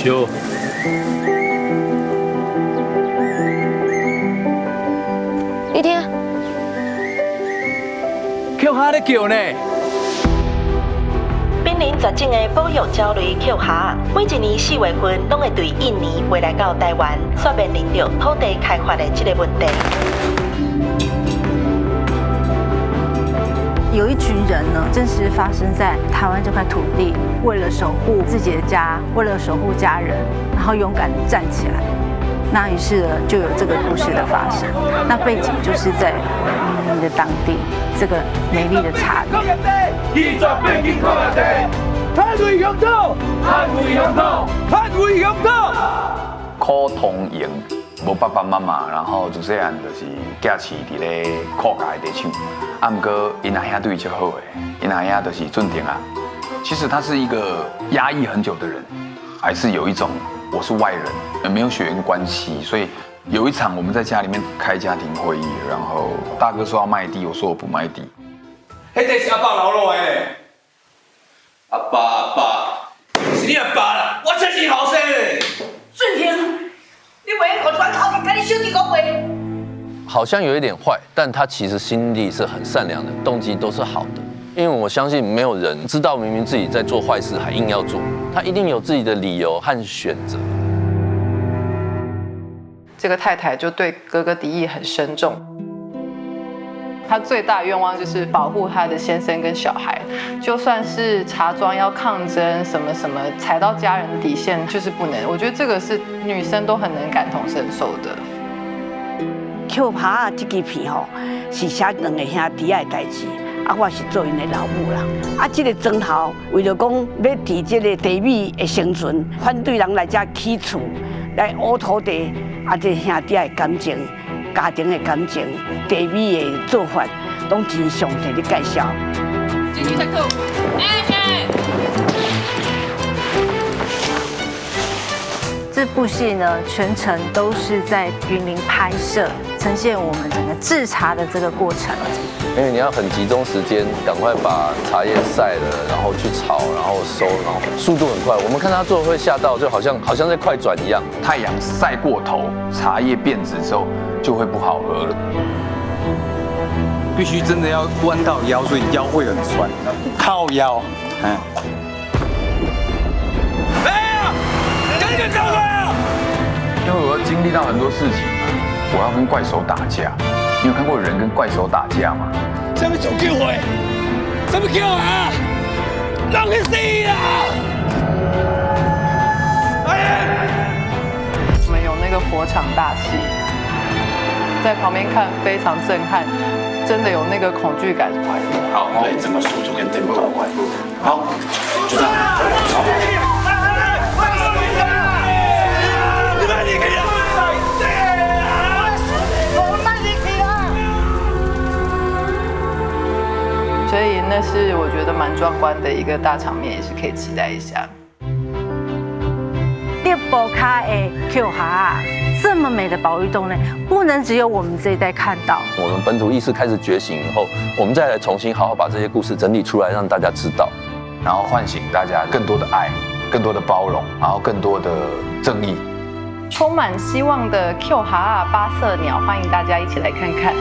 笑。你听，叫哈咧叫呢？濒临绝种的保育鸟类抾蛤，每一年4月份拢会对印尼飞来到台湾，煞面临着土地开发的这个问题。有一群人呢，真实发生在台湾这块土地，为了守护自己的家，为了守护家人，然后勇敢地站起来。那于是呢，就有这个故事的发生。那背景就是在云林的当地，这个美丽的茶园。捍卫乡土，捍卫乡土，捍卫乡土。苦童营无爸爸妈妈，然后自细汉就是寄饲伫咧苦家的地厂。啊，毋过因阿兄对伊足好诶，因阿兄就是俊廷啊。其实他是一个压抑很久的人，还是有一种我是外人，没有血缘关系，所以有一场我们在家里面开家庭会议，然后大哥说要卖地，我说我不卖地。迄地是阿爸留落来的。阿爸，是你阿爸啦，我才是后生的。顺婷，你袂个传头去跟你兄弟讲话。好像有一点坏，但他其实心地是很善良的，动机都是好的。因为我相信没有人知道明明自己在做坏事还硬要做，他一定有自己的理由和选择。这个太太就对哥哥敌意很深重，她最大的愿望就是保护她的先生跟小孩，就算是茶庄要抗争什么什么，踩到家人底线就是不能。我觉得这个是女生都很能感同身受的。抾扒这支片吼，是写两个兄弟仔的代志。啊，我是做因的老母啦。啊，这个庄头为了讲要伫这个地米的生存，反对人来遮起厝，来挖土地。啊，这兄弟的感情、家庭的感情、地米的做法，拢真详细的介绍。进去再扣。这部戏呢，全程都是在云林拍摄，呈现我们整个制茶的这个过程。因为你要很集中时间，赶快把茶叶晒了，然后去炒，然后收，然后速度很快。我们看他做会吓到，就好像在快转一样。太阳晒过头，茶叶变质之后就会不好喝了。必须真的要弯到腰，所以腰会很酸，靠腰。因为我要经历到很多事情啊，我要跟怪手打架。你有看过人跟怪手打架吗？什么做叫会？什么叫啊？让去死啊！我们有那个火场大戏，在旁边看非常震撼，真的有那个恐惧感。好，来整个速度跟 tempo 快。好，就这样。好。所以那是我觉得蛮壮观的一个大场面，也是可以期待一下。第波卡的 Q 哈，这么美的保育洞呢，不能只有我们这一代看到。我们本土意识开始觉醒以后，我们再来重新好好把这些故事整理出来，让大家知道，然后唤醒大家更多的爱、更多的包容，然后更多的正义。充满希望的 Q 哈巴色鸟，欢迎大家一起来看看。